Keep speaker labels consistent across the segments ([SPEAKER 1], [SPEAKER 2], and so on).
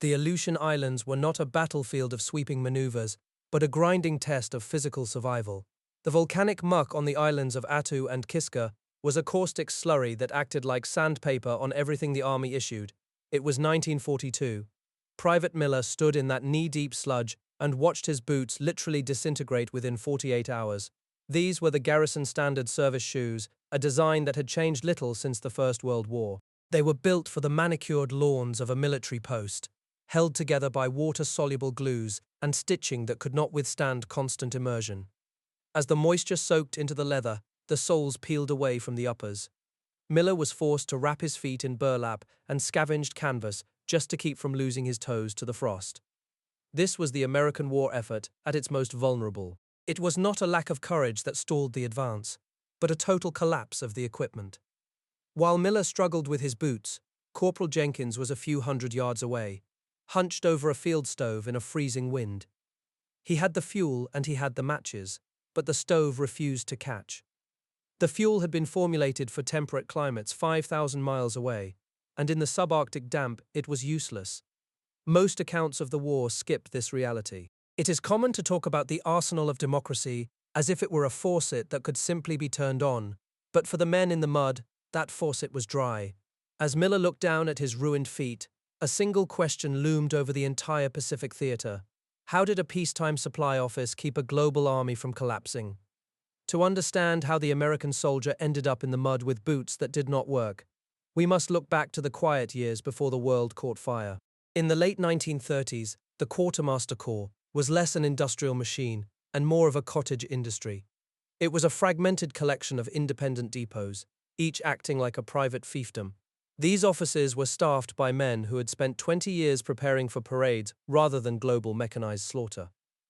[SPEAKER 1] The Aleutian Islands were not a battlefield of sweeping maneuvers, but a grinding test of physical survival. The volcanic muck on the islands of Attu and Kiska was a caustic slurry that acted like sandpaper on everything the army issued. It was 1942. Private Miller stood in that knee-deep sludge and watched his boots literally disintegrate within 48 hours. These were the Garrison Standard Service shoes, a design that had changed little since the First World War. They were built for the manicured lawns of a military post, held together by water-soluble glues and stitching that could not withstand constant immersion. As the moisture soaked into the leather, the soles peeled away from the uppers. Miller was forced to wrap his feet in burlap and scavenged canvas just to keep from losing his toes to the frost. This was the American war effort at its most vulnerable. It was not a lack of courage that stalled the advance, but a total collapse of the equipment. While Miller struggled with his boots, Corporal Jenkins was a few hundred yards away, hunched over a field stove in a freezing wind. He had the fuel and he had the matches, but the stove refused to catch. The fuel had been formulated for temperate climates 5,000 miles away, and in the subarctic damp it was useless. Most accounts of the war skip this reality. It is common to talk about the arsenal of democracy as if it were a faucet that could simply be turned on, but for the men in the mud, that faucet was dry. As Miller looked down at his ruined feet, a single question loomed over the entire Pacific theater. How did a peacetime supply office keep a global army from collapsing? To understand how the American soldier ended up in the mud with boots that did not work, we must look back to the quiet years before the world caught fire. In the late 1930s, the Quartermaster Corps was less an industrial machine and more of a cottage industry. It was a fragmented collection of independent depots, each acting like a private fiefdom. These offices were staffed by men who had spent 20 years preparing for parades rather than global mechanized slaughter.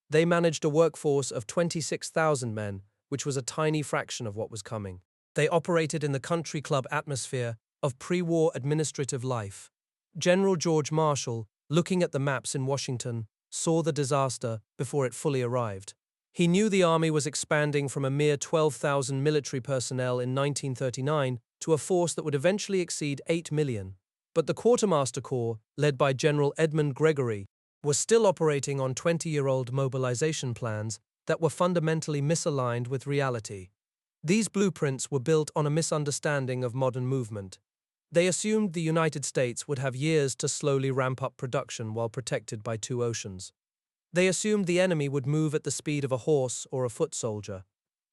[SPEAKER 1] They managed a workforce of 26,000 men, which was a tiny fraction of what was coming. They operated in the country club atmosphere of pre-war administrative life. General George Marshall, looking at the maps in Washington, saw the disaster before it fully arrived. He knew the army was expanding from a mere 12,000 military personnel in 1939 to a force that would eventually exceed 8 million. But the Quartermaster Corps, led by General Edmund Gregory, was still operating on 20-year-old mobilization plans that were fundamentally misaligned with reality. These blueprints were built on a misunderstanding of modern movement. They assumed the United States would have years to slowly ramp up production while protected by two oceans. They assumed the enemy would move at the speed of a horse or a foot soldier.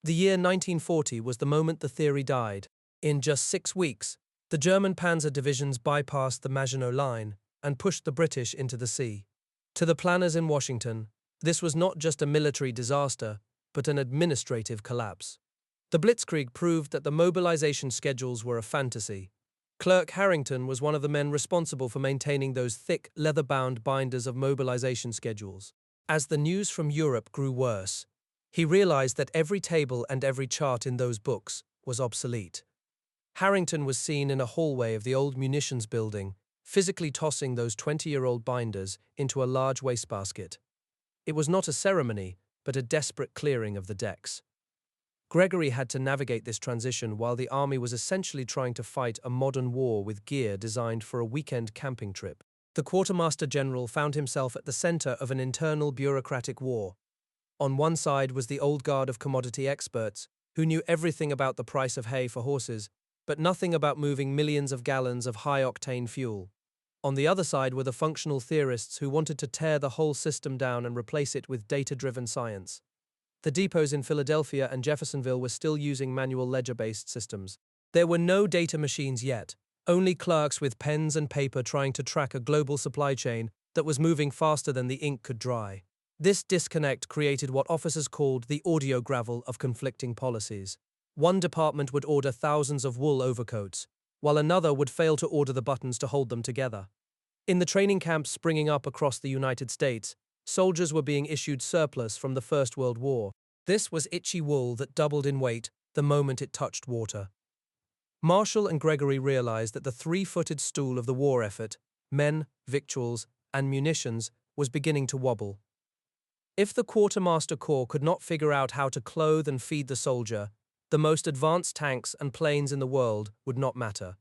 [SPEAKER 1] The year 1940 was the moment the theory died. In just 6 weeks, the German panzer divisions bypassed the Maginot Line and pushed the British into the sea. To the planners in Washington, this was not just a military disaster, but an administrative collapse. The Blitzkrieg proved that the mobilization schedules were a fantasy. Clerk Harrington was one of the men responsible for maintaining those thick, leather-bound binders of mobilization schedules. As the news from Europe grew worse, he realized that every table and every chart in those books was obsolete. Harrington was seen in a hallway of the old munitions building, physically tossing those 20-year-old binders into a large wastebasket. It was not a ceremony, but a desperate clearing of the decks. Gregory had to navigate this transition while the army was essentially trying to fight a modern war with gear designed for a weekend camping trip. The Quartermaster General found himself at the center of an internal bureaucratic war. On one side was the old guard of commodity experts, who knew everything about the price of hay for horses, but nothing about moving millions of gallons of high-octane fuel. On the other side were the functional theorists who wanted to tear the whole system down and replace it with data-driven science. The depots in Philadelphia and Jeffersonville were still using manual ledger-based systems. There were no data machines yet, only clerks with pens and paper trying to track a global supply chain that was moving faster than the ink could dry. This disconnect created what officers called the audio gravel of conflicting policies. One department would order thousands of wool overcoats, while another would fail to order the buttons to hold them together. In the training camps springing up across the United States, soldiers were being issued surplus from the First World War. This was itchy wool that doubled in weight the moment it touched water. Marshall and Gregory realized that the three-footed stool of the war effort, men, victuals, and munitions, was beginning to wobble. If the Quartermaster Corps could not figure out how to clothe and feed the soldier, the most advanced tanks and planes in the world would not matter.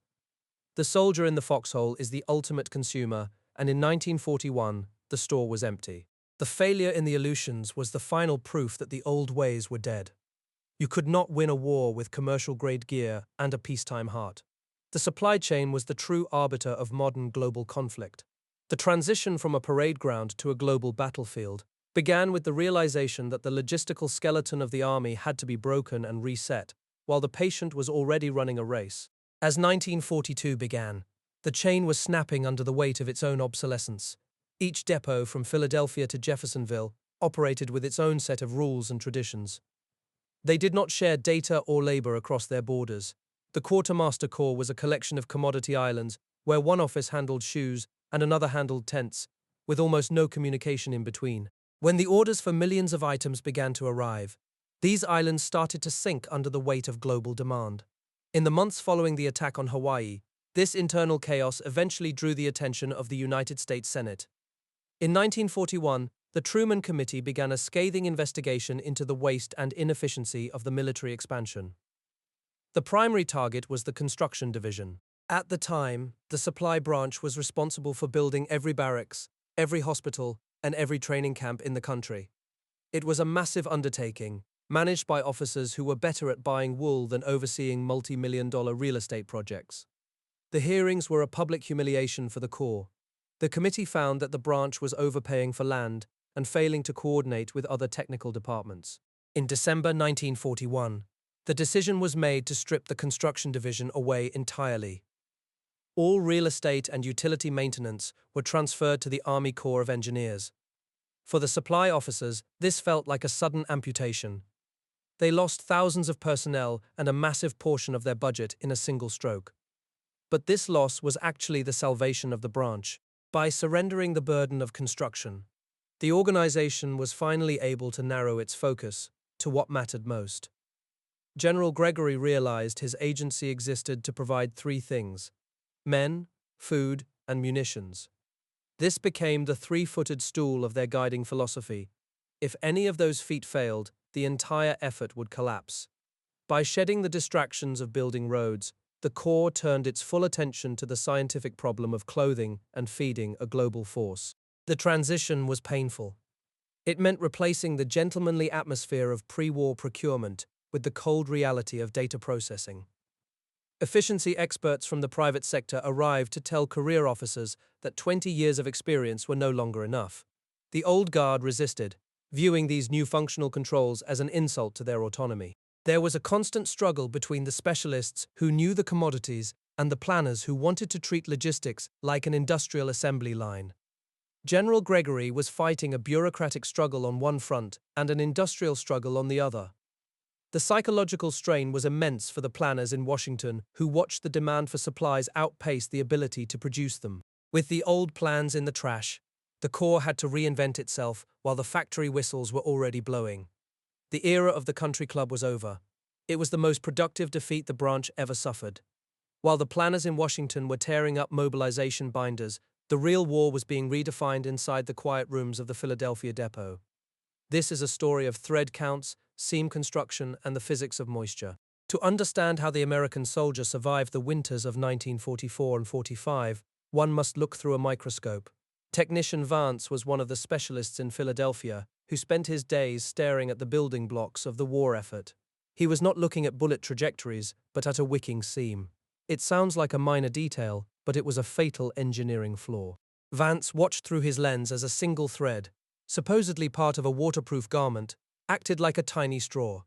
[SPEAKER 1] The soldier in the foxhole is the ultimate consumer, and in 1941, the store was empty. The failure in the Aleutians was the final proof that the old ways were dead. You could not win a war with commercial-grade gear and a peacetime heart. The supply chain was the true arbiter of modern global conflict. The transition from a parade ground to a global battlefield began with the realization that the logistical skeleton of the army had to be broken and reset, while the patient was already running a race. As 1942 began, the chain was snapping under the weight of its own obsolescence. Each depot, from Philadelphia to Jeffersonville, operated with its own set of rules and traditions. They did not share data or labor across their borders. The Quartermaster Corps was a collection of commodity islands where one office handled shoes and another handled tents, with almost no communication in between. When the orders for millions of items began to arrive, these islands started to sink under the weight of global demand. In the months following the attack on Hawaii, this internal chaos eventually drew the attention of the United States Senate. In 1941, the Truman Committee began a scathing investigation into the waste and inefficiency of the military expansion. The primary target was the construction division. At the time, the supply branch was responsible for building every barracks, every hospital, and every training camp in the country. It was a massive undertaking, managed by officers who were better at buying wool than overseeing multi-million-dollar real estate projects. The hearings were a public humiliation for the Corps. The committee found that the branch was overpaying for land and failing to coordinate with other technical departments. In December 1941, the decision was made to strip the construction division away entirely. All real estate and utility maintenance were transferred to the Army Corps of Engineers. For the supply officers, this felt like a sudden amputation. They lost thousands of personnel and a massive portion of their budget in a single stroke. But this loss was actually the salvation of the branch. By surrendering the burden of construction, the organization was finally able to narrow its focus to what mattered most. General Gregory realized his agency existed to provide three things: men, food, and munitions. This became the three-footed stool of their guiding philosophy. If any of those feet failed, the entire effort would collapse. By shedding the distractions of building roads, the Corps turned its full attention to the scientific problem of clothing and feeding a global force. The transition was painful. It meant replacing the gentlemanly atmosphere of pre-war procurement with the cold reality of data processing. Efficiency experts from the private sector arrived to tell career officers that 20 years of experience were no longer enough. The old guard resisted, viewing these new functional controls as an insult to their autonomy. There was a constant struggle between the specialists who knew the commodities and the planners who wanted to treat logistics like an industrial assembly line. General Gregory was fighting a bureaucratic struggle on one front and an industrial struggle on the other. The psychological strain was immense for the planners in Washington who watched the demand for supplies outpace the ability to produce them. With the old plans in the trash, the Corps had to reinvent itself while the factory whistles were already blowing. The era of the country club was over. It was the most productive defeat the branch ever suffered. While the planners in Washington were tearing up mobilization binders, the real war was being redefined inside the quiet rooms of the Philadelphia depot. This is a story of thread counts, seam construction, and the physics of moisture. To understand how the American soldier survived the winters of 1944 and 45, one must look through a microscope. Technician Vance was one of the specialists in Philadelphia who spent his days staring at the building blocks of the war effort. He was not looking at bullet trajectories, but at a wicking seam. It sounds like a minor detail, but it was a fatal engineering flaw. Vance watched through his lens as a single thread, supposedly part of a waterproof garment, acted like a tiny straw.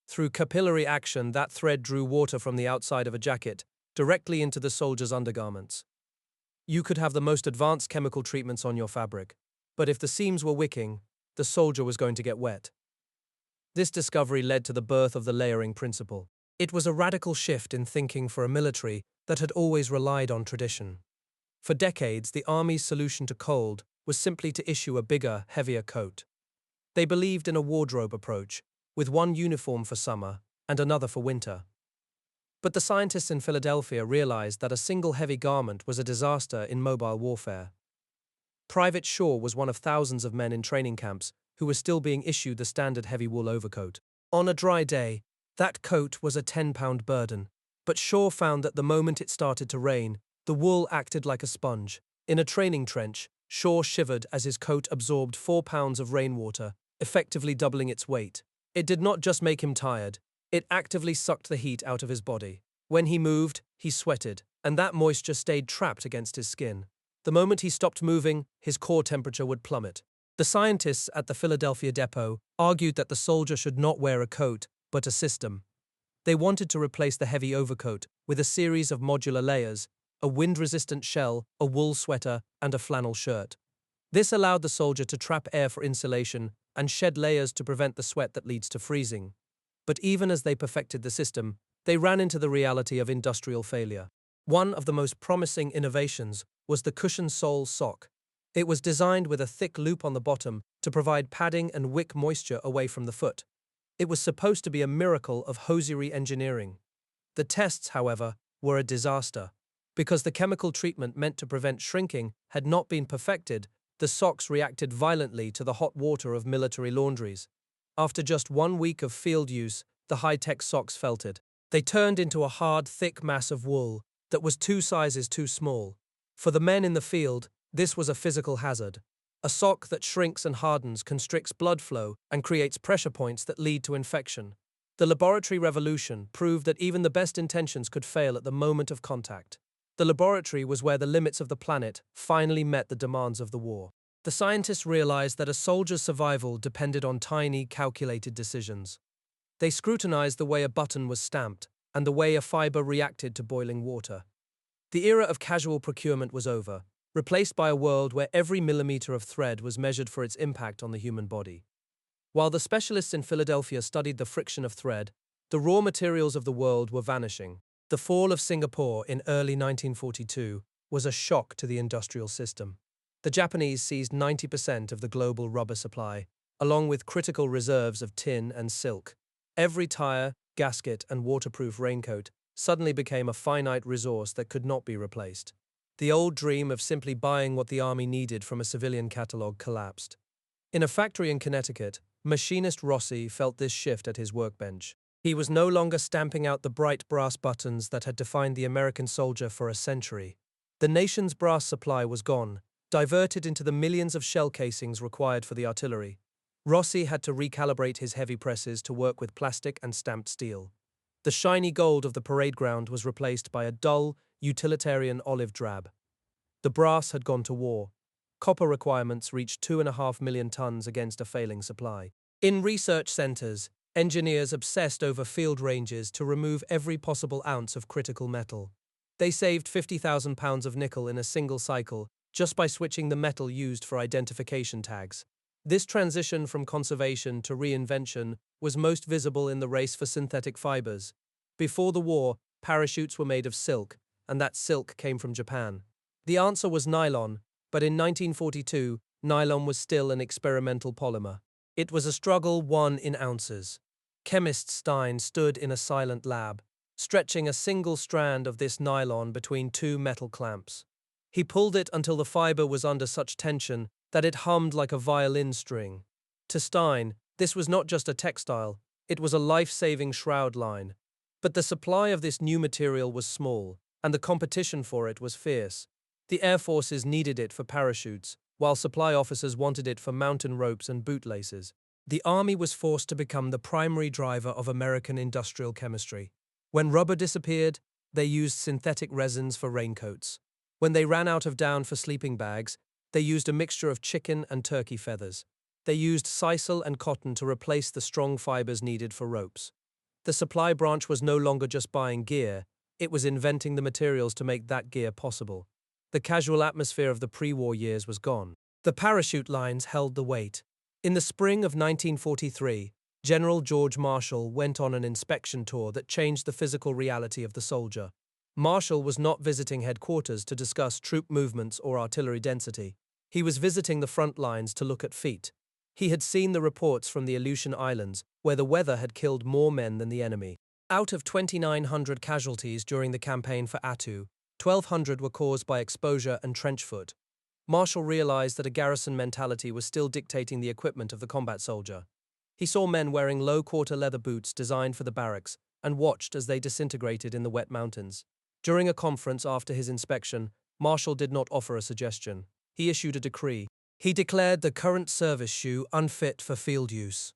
[SPEAKER 1] Through capillary action, that thread drew water from the outside of a jacket directly into the soldier's undergarments. You could have the most advanced chemical treatments on your fabric, but if the seams were wicking, the soldier was going to get wet. This discovery led to the birth of the layering principle. It was a radical shift in thinking for a military that had always relied on tradition. For decades, the Army's solution to cold was simply to issue a bigger, heavier coat. They believed in a wardrobe approach, with one uniform for summer and another for winter. But the scientists in Philadelphia realized that a single heavy garment was a disaster in mobile warfare. Private Shaw was one of thousands of men in training camps who were still being issued the standard heavy wool overcoat. On a dry day, that coat was a 10-pound burden, but Shaw found that the moment it started to rain, the wool acted like a sponge. In a training trench, Shaw shivered as his coat absorbed 4 pounds of rainwater, effectively doubling its weight. It did not just make him tired, it actively sucked the heat out of his body. When he moved, he sweated, and that moisture stayed trapped against his skin. The moment he stopped moving, his core temperature would plummet. The scientists at the Philadelphia depot argued that the soldier should not wear a coat, but a system. They wanted to replace the heavy overcoat with a series of modular layers, a wind-resistant shell, a wool sweater, and a flannel shirt. This allowed the soldier to trap air for insulation and shed layers to prevent the sweat that leads to freezing. But even as they perfected the system, they ran into the reality of industrial failure. One of the most promising innovations was the cushion sole sock. It was designed with a thick loop on the bottom to provide padding and wick moisture away from the foot. It was supposed to be a miracle of hosiery engineering. The tests, however, were a disaster. Because the chemical treatment meant to prevent shrinking had not been perfected, the socks reacted violently to the hot water of military laundries. After just 1 week of field use, the high-tech socks felted. They turned into a hard, thick mass of wool that was 2 sizes too small. For the men in the field, this was a physical hazard. A sock that shrinks and hardens constricts blood flow and creates pressure points that lead to infection. The laboratory revolution proved that even the best intentions could fail at the moment of contact. The laboratory was where the limits of the planet finally met the demands of the war. The scientists realized that a soldier's survival depended on tiny, calculated decisions. They scrutinized the way a button was stamped and the way a fiber reacted to boiling water. The era of casual procurement was over, replaced by a world where every millimeter of thread was measured for its impact on the human body. While the specialists in Philadelphia studied the friction of thread, the raw materials of the world were vanishing. The fall of Singapore in early 1942 was a shock to the industrial system. The Japanese seized 90% of the global rubber supply, along with critical reserves of tin and silk. Every tire, gasket, and waterproof raincoat suddenly became a finite resource that could not be replaced. The old dream of simply buying what the army needed from a civilian catalog collapsed. In a factory in Connecticut, machinist Rossi felt this shift at his workbench. He was no longer stamping out the bright brass buttons that had defined the American soldier for a century. The nation's brass supply was gone, diverted into the millions of shell casings required for the artillery. Rossi had to recalibrate his heavy presses to work with plastic and stamped steel. The shiny gold of the parade ground was replaced by a dull, utilitarian olive drab. The brass had gone to war. Copper requirements reached 2.5 million tons against a failing supply. In research centers, engineers obsessed over field ranges to remove every possible ounce of critical metal. They saved 50,000 pounds of nickel in a single cycle just by switching the metal used for identification tags. This transition from conservation to reinvention was most visible in the race for synthetic fibers. Before the war, parachutes were made of silk, and that silk came from Japan. The answer was nylon, but in 1942, nylon was still an experimental polymer. It was a struggle won in ounces. Chemist Stein stood in a silent lab, stretching a single strand of this nylon between 2 metal clamps. He pulled it until the fiber was under such tension that it hummed like a violin string. To Stein, this was not just a textile, it was a life-saving shroud line. But the supply of this new material was small, and the competition for it was fierce. The air forces needed it for parachutes, while supply officers wanted it for mountain ropes and bootlaces. The army was forced to become the primary driver of American industrial chemistry. When rubber disappeared, they used synthetic resins for raincoats. When they ran out of down for sleeping bags, they used a mixture of chicken and turkey feathers. They used sisal and cotton to replace the strong fibers needed for ropes. The supply branch was no longer just buying gear, it was inventing the materials to make that gear possible. The casual atmosphere of the pre-war years was gone. The parachute lines held the weight. In the spring of 1943, General George Marshall went on an inspection tour that changed the physical reality of the soldier. Marshall was not visiting headquarters to discuss troop movements or artillery density. He was visiting the front lines to look at feet. He had seen the reports from the Aleutian Islands, where the weather had killed more men than the enemy. Out of 2,900 casualties during the campaign for Attu, 1,200 were caused by exposure and trench foot. Marshall realized that a garrison mentality was still dictating the equipment of the combat soldier. He saw men wearing low-quarter leather boots designed for the barracks and watched as they disintegrated in the wet mountains. During a conference after his inspection, Marshall did not offer a suggestion. He issued a decree. He declared the current service shoe unfit for field use.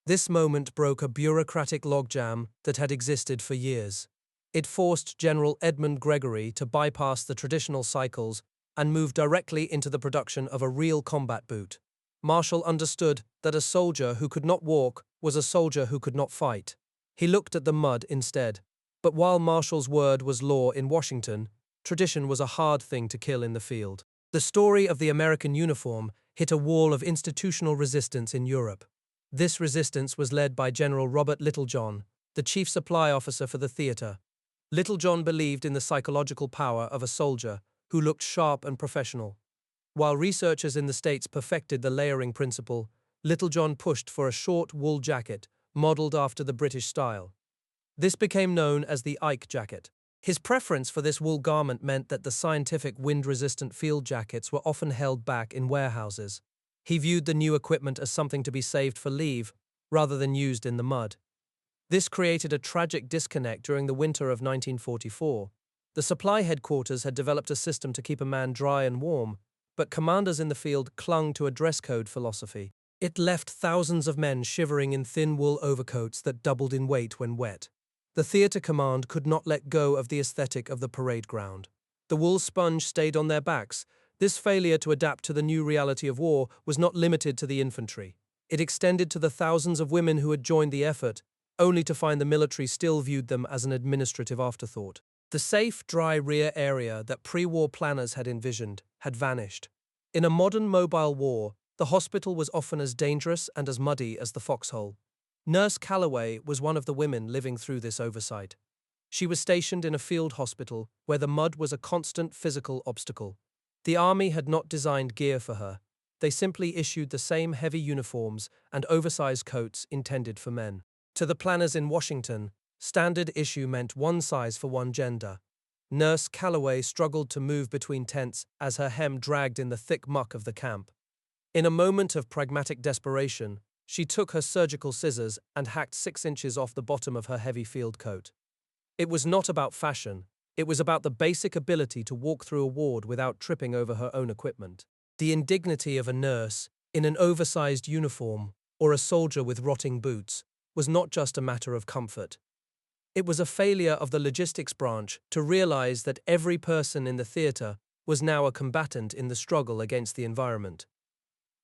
[SPEAKER 1] This moment broke a bureaucratic logjam that had existed for years. It forced General Edmund Gregory to bypass the traditional cycles and move directly into the production of a real combat boot. Marshall understood that a soldier who could not walk was a soldier who could not fight. He looked at the mud instead. But while Marshall's word was law in Washington, tradition was a hard thing to kill in the field. The story of the American uniform hit a wall of institutional resistance in Europe. This resistance was led by General Robert Littlejohn, the chief supply officer for the theater. Littlejohn believed in the psychological power of a soldier who looked sharp and professional. While researchers in the States perfected the layering principle, Littlejohn pushed for a short wool jacket modeled after the British style. This became known as the Ike jacket. His preference for this wool garment meant that the scientific wind-resistant field jackets were often held back in warehouses. He viewed the new equipment as something to be saved for leave, rather than used in the mud. This created a tragic disconnect during the winter of 1944. The supply headquarters had developed a system to keep a man dry and warm, but commanders in the field clung to a dress code philosophy. It left thousands of men shivering in thin wool overcoats that doubled in weight when wet. The theater command could not let go of the aesthetic of the parade ground. The wool sponge stayed on their backs. This failure to adapt to the new reality of war was not limited to the infantry. It extended to the thousands of women who had joined the effort, only to find the military still viewed them as an administrative afterthought. The safe, dry rear area that pre-war planners had envisioned had vanished. In a modern mobile war, the hospital was often as dangerous and as muddy as the foxhole. Nurse Calloway was one of the women living through this oversight. She was stationed in a field hospital where the mud was a constant physical obstacle. The army had not designed gear for her. They simply issued the same heavy uniforms and oversized coats intended for men. To the planners in Washington, standard issue meant one size for one gender. Nurse Calloway struggled to move between tents as her hem dragged in the thick muck of the camp. In a moment of pragmatic desperation, she took her surgical scissors and hacked 6 inches off the bottom of her heavy field coat. It was not about fashion. It was about the basic ability to walk through a ward without tripping over her own equipment. The indignity of a nurse, in an oversized uniform, or a soldier with rotting boots, was not just a matter of comfort. It was a failure of the logistics branch to realize that every person in the theater was now a combatant in the struggle against the environment.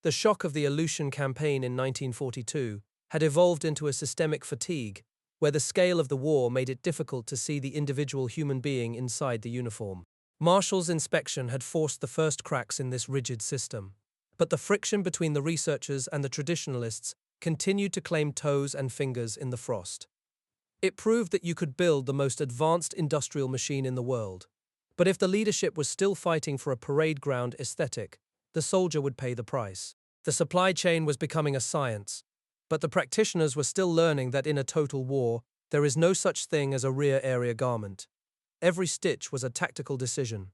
[SPEAKER 1] The shock of the Aleutian campaign in 1942 had evolved into a systemic fatigue, where the scale of the war made it difficult to see the individual human being inside the uniform. Marshall's inspection had forced the first cracks in this rigid system, but the friction between the researchers and the traditionalists continued to claim toes and fingers in the frost. It proved that you could build the most advanced industrial machine in the world, but if the leadership was still fighting for a parade ground aesthetic, the soldier would pay the price. The supply chain was becoming a science, but the practitioners were still learning that in a total war, there is no such thing as a rear area garment. Every stitch was a tactical decision.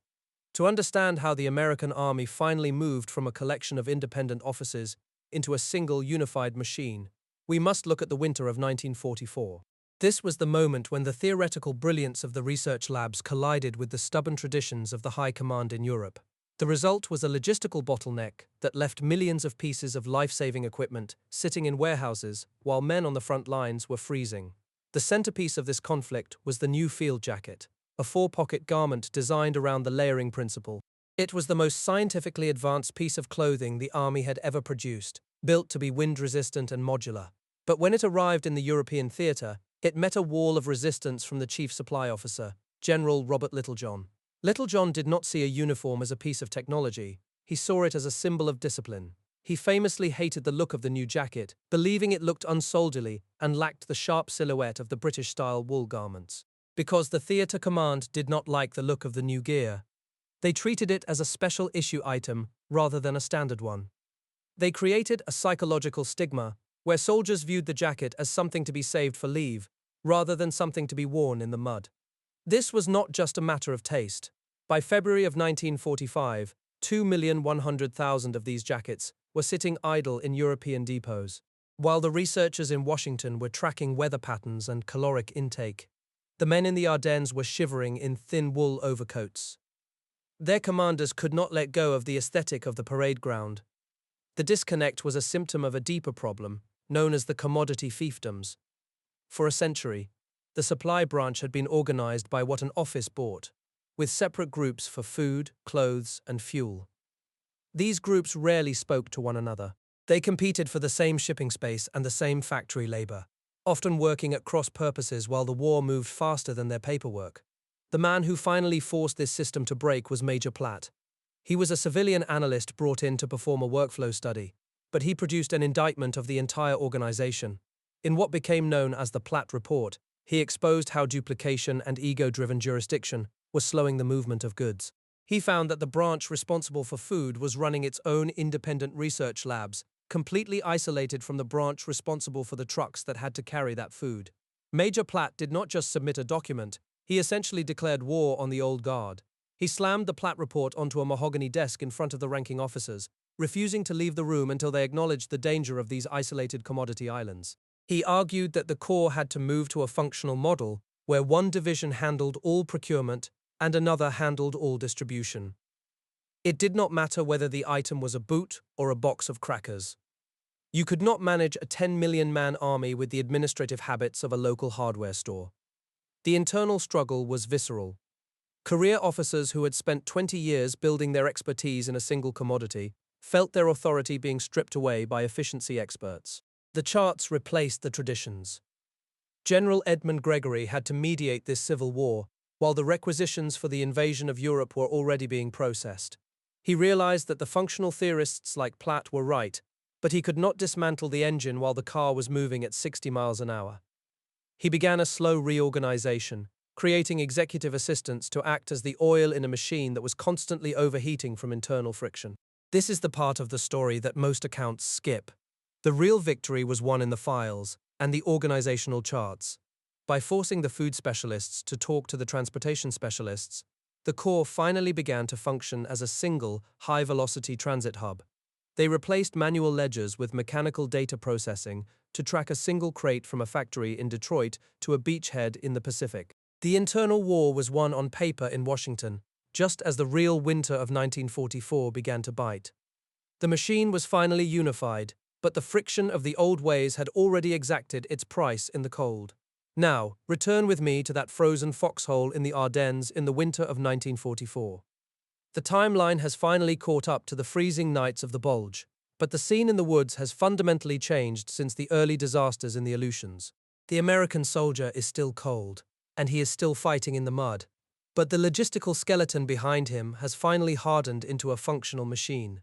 [SPEAKER 1] To understand how the American Army finally moved from a collection of independent offices into a single unified machine, we must look at the winter of 1944. This was the moment when the theoretical brilliance of the research labs collided with the stubborn traditions of the high command in Europe. The result was a logistical bottleneck that left millions of pieces of life-saving equipment sitting in warehouses while men on the front lines were freezing. The centerpiece of this conflict was the new field jacket, a 4-pocket garment designed around the layering principle. It was the most scientifically advanced piece of clothing the Army had ever produced, built to be wind-resistant and modular. But when it arrived in the European theater, it met a wall of resistance from the chief supply officer, General Robert Littlejohn. Littlejohn did not see a uniform as a piece of technology. He saw it as a symbol of discipline. He famously hated the look of the new jacket, believing it looked unsoldierly and lacked the sharp silhouette of the British-style wool garments. Because the theater command did not like the look of the new gear, they treated it as a special issue item rather than a standard one. They created a psychological stigma where soldiers viewed the jacket as something to be saved for leave, rather than something to be worn in the mud. This was not just a matter of taste. By February of 1945, 2,100,000 of these jackets were sitting idle in European depots. While the researchers in Washington were tracking weather patterns and caloric intake, the men in the Ardennes were shivering in thin wool overcoats. Their commanders could not let go of the aesthetic of the parade ground. The disconnect was a symptom of a deeper problem, known as the commodity fiefdoms. For a century, the supply branch had been organized by what an office bought, with separate groups for food, clothes, and fuel. These groups rarely spoke to one another. They competed for the same shipping space and the same factory labor, often working at cross purposes while the war moved faster than their paperwork. The man who finally forced this system to break was Major Platt. He was a civilian analyst brought in to perform a workflow study, but he produced an indictment of the entire organization. In what became known as the Platt Report, he exposed how duplication and ego-driven jurisdiction was slowing the movement of goods. He found that the branch responsible for food was running its own independent research labs, completely isolated from the branch responsible for the trucks that had to carry that food. Major Platt did not just submit a document, he essentially declared war on the old guard. He slammed the Platt report onto a mahogany desk in front of the ranking officers, refusing to leave the room until they acknowledged the danger of these isolated commodity islands. He argued that the Corps had to move to a functional model where one division handled all procurement and another handled all distribution. It did not matter whether the item was a boot or a box of crackers. You could not manage a 10 million man army with the administrative habits of a local hardware store. The internal struggle was visceral. Career officers who had spent 20 years building their expertise in a single commodity felt their authority being stripped away by efficiency experts. The charts replaced the traditions. General Edmund Gregory had to mediate this civil war, while the requisitions for the invasion of Europe were already being processed. He realized that the functional theorists like Platt were right, but he could not dismantle the engine while the car was moving at 60 miles an hour. He began a slow reorganization, creating executive assistants to act as the oil in a machine that was constantly overheating from internal friction. This is the part of the story that most accounts skip. The real victory was won in the files and the organizational charts. By forcing the food specialists to talk to the transportation specialists, the Corps finally began to function as a single, high-velocity transit hub. They replaced manual ledgers with mechanical data processing to track a single crate from a factory in Detroit to a beachhead in the Pacific. The internal war was won on paper in Washington, just as the real winter of 1944 began to bite. The machine was finally unified, but the friction of the old ways had already exacted its price in the cold. Now, return with me to that frozen foxhole in the Ardennes in the winter of 1944. The timeline has finally caught up to the freezing nights of the Bulge, but the scene in the woods has fundamentally changed since the early disasters in the Aleutians. The American soldier is still cold, and he is still fighting in the mud, but the logistical skeleton behind him has finally hardened into a functional machine.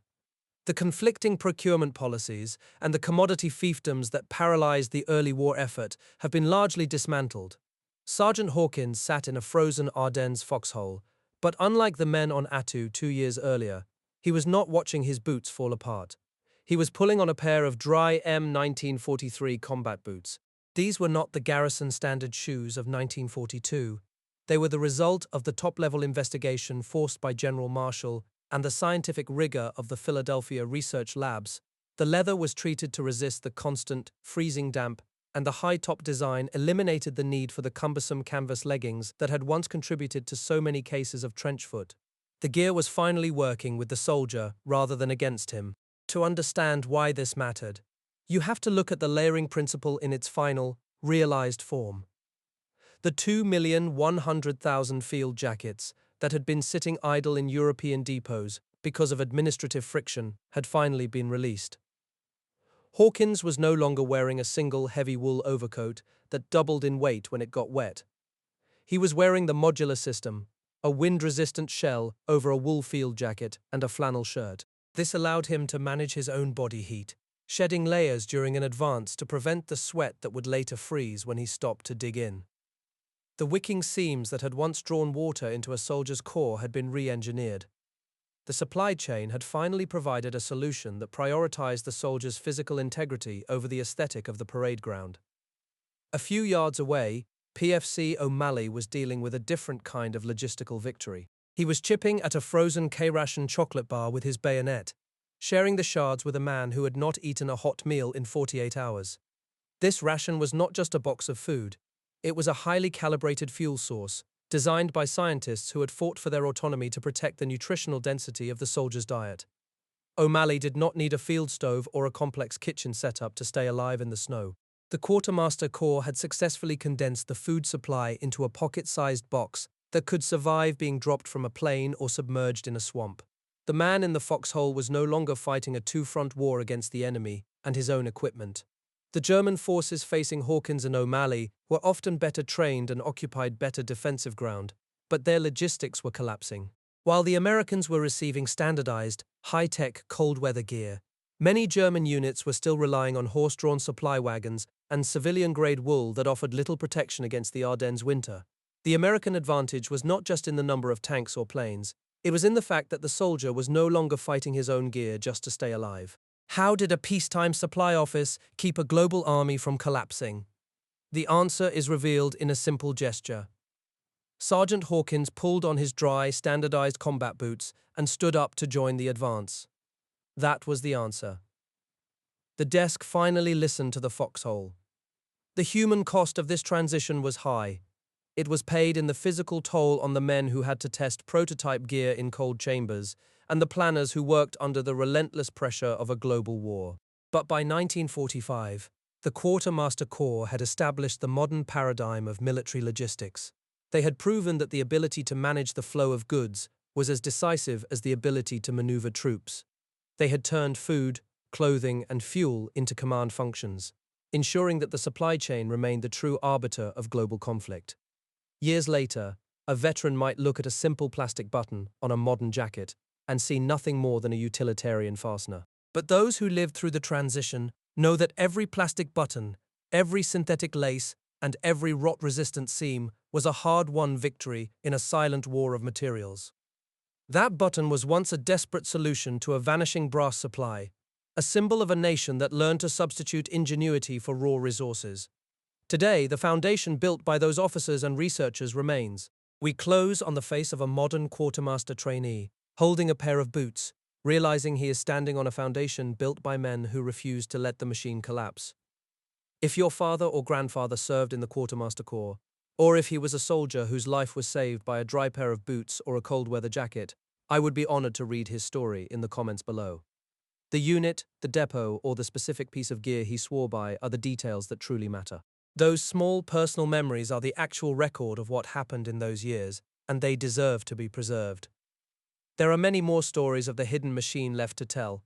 [SPEAKER 1] The conflicting procurement policies and the commodity fiefdoms that paralyzed the early war effort have been largely dismantled. Sergeant Hawkins sat in a frozen Ardennes foxhole, but unlike the men on Attu 2 years earlier, he was not watching his boots fall apart. He was pulling on a pair of dry M1943 combat boots. These were not the garrison standard shoes of 1942. They were the result of the top-level investigation forced by General Marshall and the scientific rigor of the Philadelphia research labs. The leather was treated to resist the constant, freezing damp, and the high-top design eliminated the need for the cumbersome canvas leggings that had once contributed to so many cases of trench foot. The gear was finally working with the soldier rather than against him. To understand why this mattered, you have to look at the layering principle in its final, realized form. The 2,100,000 field jackets that had been sitting idle in European depots because of administrative friction had finally been released. Hawkins was no longer wearing a single heavy wool overcoat that doubled in weight when it got wet. He was wearing the modular system, a wind-resistant shell over a wool field jacket and a flannel shirt. This allowed him to manage his own body heat, shedding layers during an advance to prevent the sweat that would later freeze when he stopped to dig in. The wicking seams that had once drawn water into a soldier's core had been re-engineered. The supply chain had finally provided a solution that prioritized the soldier's physical integrity over the aesthetic of the parade ground. A few yards away, PFC O'Malley was dealing with a different kind of logistical victory. He was chipping at a frozen K-ration chocolate bar with his bayonet, sharing the shards with a man who had not eaten a hot meal in 48 hours. This ration was not just a box of food. It was a highly calibrated fuel source, designed by scientists who had fought for their autonomy to protect the nutritional density of the soldiers' diet. O'Malley did not need a field stove or a complex kitchen setup to stay alive in the snow. The Quartermaster Corps had successfully condensed the food supply into a pocket-sized box that could survive being dropped from a plane or submerged in a swamp. The man in the foxhole was no longer fighting a two-front war against the enemy and his own equipment. The German forces facing Hawkins and O'Malley were often better trained and occupied better defensive ground, but their logistics were collapsing. While the Americans were receiving standardized, high-tech cold-weather gear, many German units were still relying on horse-drawn supply wagons and civilian-grade wool that offered little protection against the Ardennes winter. The American advantage was not just in the number of tanks or planes, it was in the fact that the soldier was no longer fighting his own gear just to stay alive. How did a peacetime supply office keep a global army from collapsing? The answer is revealed in a simple gesture. Sergeant Hawkins pulled on his dry, standardized combat boots and stood up to join the advance. That was the answer. The desk finally listened to the foxhole. The human cost of this transition was high. It was paid in the physical toll on the men who had to test prototype gear in cold chambers and the planners who worked under the relentless pressure of a global war. But by 1945, the Quartermaster Corps had established the modern paradigm of military logistics. They had proven that the ability to manage the flow of goods was as decisive as the ability to maneuver troops. They had turned food, clothing, and fuel into command functions, ensuring that the supply chain remained the true arbiter of global conflict. Years later, a veteran might look at a simple plastic button on a modern jacket and see nothing more than a utilitarian fastener. But those who lived through the transition know that every plastic button, every synthetic lace, and every rot-resistant seam was a hard-won victory in a silent war of materials. That button was once a desperate solution to a vanishing brass supply, a symbol of a nation that learned to substitute ingenuity for raw resources. Today, the foundation built by those officers and researchers remains. We close on the face of a modern quartermaster trainee, holding a pair of boots, realizing he is standing on a foundation built by men who refused to let the machine collapse. If your father or grandfather served in the Quartermaster Corps, or if he was a soldier whose life was saved by a dry pair of boots or a cold-weather jacket, I would be honored to read his story in the comments below. The unit, the depot, or the specific piece of gear he swore by are the details that truly matter. Those small personal memories are the actual record of what happened in those years, and they deserve to be preserved. There are many more stories of the hidden machine left to tell,